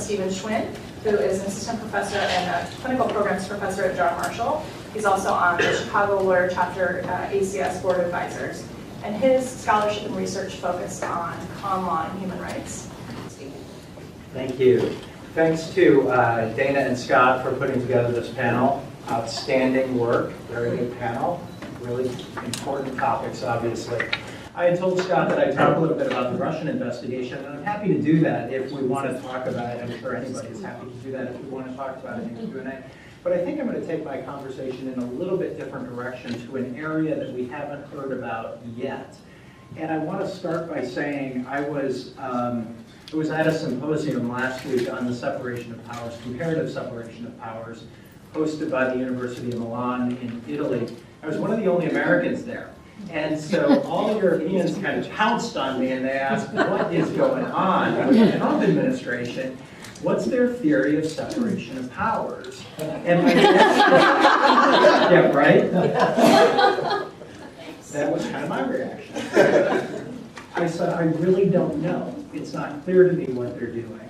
Stephen Schwinn, who is an assistant professor and a clinical programs professor at John Marshall. He's also on the Chicago Lawyer Chapter ACS Board of Advisors. And his scholarship and research focused on common law and human rights. Thank you. Thanks to Dana and Scott for putting together this panel. Outstanding work, very good panel. Really important topics, obviously. I had told Scott that I'd talk a little bit about the Russian investigation, and I'm happy to do that if we want to talk about it. I'm sure anybody is happy to do that if we want to talk about it in Q&A. But I think I'm going to take my conversation in a little bit different direction to an area that we haven't heard about yet. And I want to start by saying I was at a symposium last week on the separation of powers, comparative separation of powers, hosted by the University of Milan in Italy. I was one of the only Americans there. And so all the Europeans kind of pounced on me and they asked, what is going on with the Trump administration? What's their theory of separation of powers? And my yeah, right? That was kind of my reaction. I said, I really don't know. It's not clear to me what they're doing.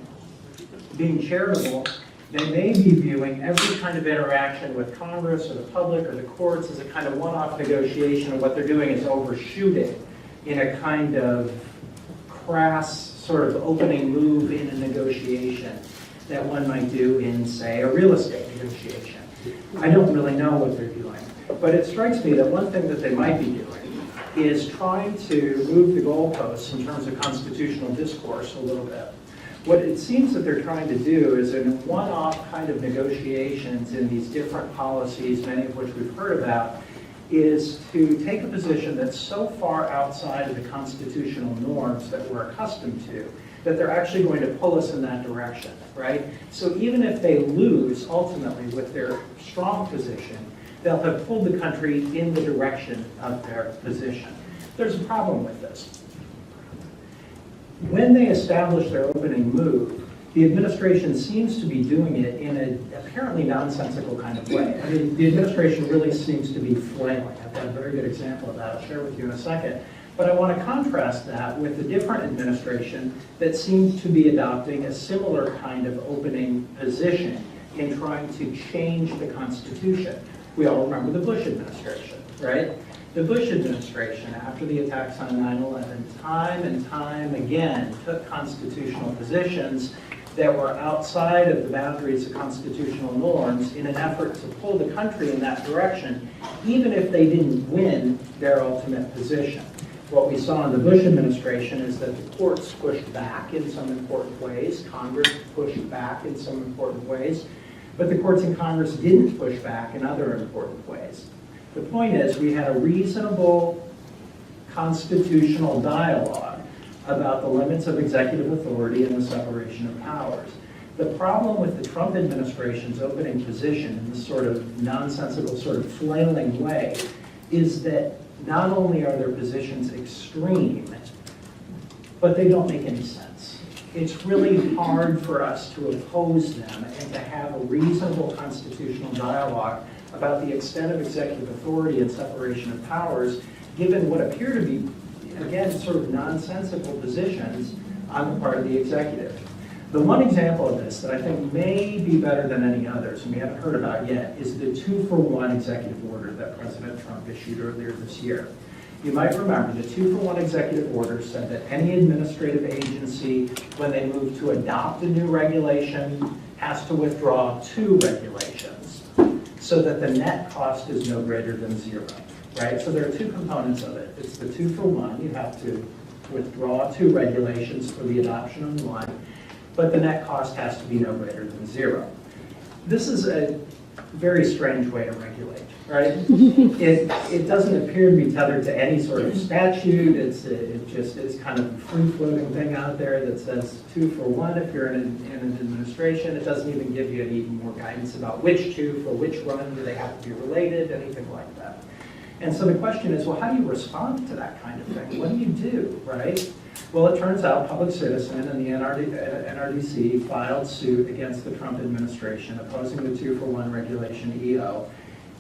Being charitable, they may be viewing every kind of interaction with Congress or the public or the courts as a kind of one-off negotiation, and what they're doing is overshooting in a kind of crass sort of opening move in a negotiation that one might do in, say, a real estate negotiation. I don't really know what they're doing, but it strikes me that one thing that they might be doing is trying to move the goalposts in terms of constitutional discourse a little bit. What it seems that they're trying to do is in one-off kind of negotiations in these different policies, many of which we've heard about, is to take a position that's so far outside of the constitutional norms that we're accustomed to, that they're actually going to pull us in that direction, right? So even if they lose ultimately with their strong position, they'll have pulled the country in the direction of their position. There's a problem with this. When they establish their opening move, the administration seems to be doing it in an apparently nonsensical kind of way. I mean, the administration really seems to be flailing. I've got a very good example of that I'll share with you in a second. But I want to contrast that with a different administration that seems to be adopting a similar kind of opening position in trying to change the Constitution. We all remember the Bush administration, right? The Bush administration, after the attacks on 9/11, time and time again took constitutional positions that were outside of the boundaries of constitutional norms in an effort to pull the country in that direction, even if they didn't win their ultimate position. What we saw in the Bush administration is that the courts pushed back in some important ways, Congress pushed back in some important ways, but the courts and Congress didn't push back in other important ways. The point is, we had a reasonable constitutional dialogue about the limits of executive authority and the separation of powers. The problem with the Trump administration's opening position in this sort of nonsensical, sort of flailing way is that not only are their positions extreme, but they don't make any sense. It's really hard for us to oppose them and to have a reasonable constitutional dialogue about the extent of executive authority and separation of powers, given what appear to be, again, sort of nonsensical positions on the part of the executive. The one example of this that I think may be better than any others, and we haven't heard about yet, is the 2-for-1 executive order that President Trump issued earlier this year. You might remember the 2-for-1 executive order said that any administrative agency, when they move to adopt a new regulation, has to withdraw 2 regulations, so that the net cost is no greater than 0, right? So there are 2 components of it. It's the 2-for-1, you have to withdraw 2 regulations for the adoption of one, but the net cost has to be no greater than 0. This is a very strange way to regulate, right? It doesn't appear to be tethered to any sort of statute. It just is kind of a free-floating thing out there that says 2-for-1 if you're in an administration. It doesn't even give you any more guidance about which 2 for which run, do they have to be related, anything like that. And so the question is, well, how do you respond to that kind of thing? What do you do, right? Well, it turns out Public Citizen and the NRDC filed suit against the Trump administration opposing the 2-for-1 regulation EO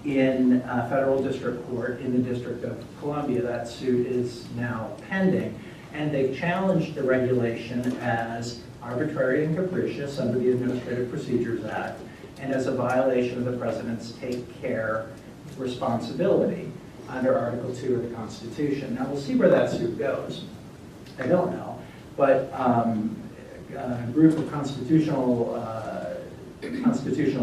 in federal district court in the District of Columbia. That suit is now pending, and they've challenged the regulation as arbitrary and capricious under the Administrative Procedures Act, and as a violation of the President's take care responsibility under Article 2 of the Constitution. Now, we'll see where that suit goes. I don't know, but a group of constitutional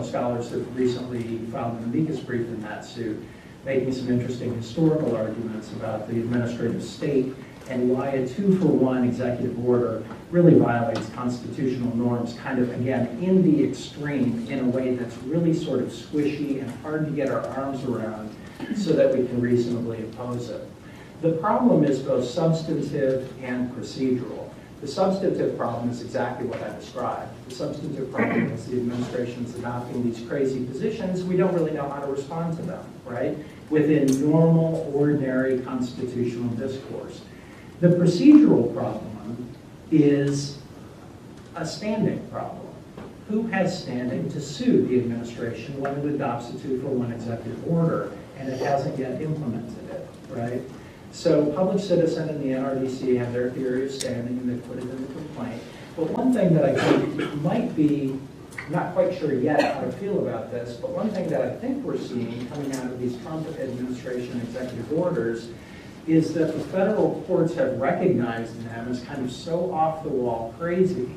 scholars have recently filed an amicus brief in that suit, making some interesting historical arguments about the administrative state and why a 2-for-1 executive order really violates constitutional norms, kind of, again, in the extreme, in a way that's really sort of squishy and hard to get our arms around so that we can reasonably oppose it. The problem is both substantive and procedural. The substantive problem is exactly what I described. The substantive problem is the administration's adopting these crazy positions. We don't really know how to respond to them, right? Within normal, ordinary constitutional discourse. The procedural problem is a standing problem. Who has standing to sue the administration when it adopts a 2-for-1 executive order and it hasn't yet implemented it, right? So Public Citizen and the NRDC have their theory of standing and they put it in the complaint. But one thing that I think might be, I'm not quite sure yet how to feel about this, but one thing that I think we're seeing coming out of these Trump administration executive orders is that the federal courts have recognized them as kind of so off-the-wall crazy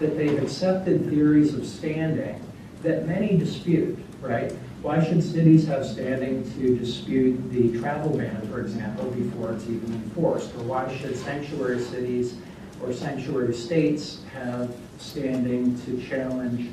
that they've accepted theories of standing that many dispute, right? Why should cities have standing to dispute the travel ban, for example, before it's even enforced? Or why should sanctuary cities or sanctuary states have standing to challenge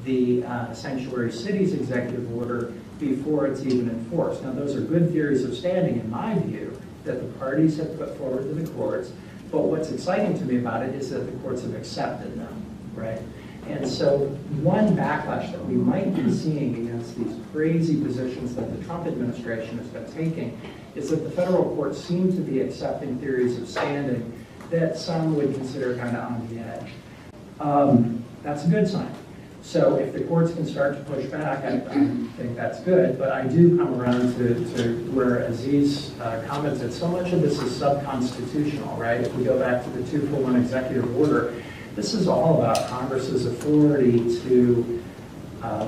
the sanctuary cities executive order before it's even enforced? Now, those are good theories of standing, in my view, that the parties have put forward to the courts. But what's exciting to me about it is that the courts have accepted them, right? And so one backlash that we might be seeing against these crazy positions that the Trump administration has been taking is that the federal courts seem to be accepting theories of standing that some would consider kind of on the edge. That's a good sign. So if the courts can start to push back, I think that's good. But I do come around to where Aziz commented, so much of this is subconstitutional, right? If we go back to the 2-for-1 executive order, this is all about Congress's authority to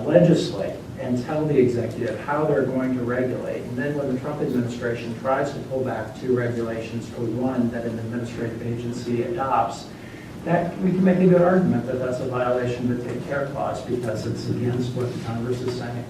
legislate and tell the executive how they're going to regulate. And then when the Trump administration tries to pull back 2 regulations for one that an administrative agency adopts, that we can make a good argument that that's a violation of the Take Care Clause because it's against what the Congress is saying.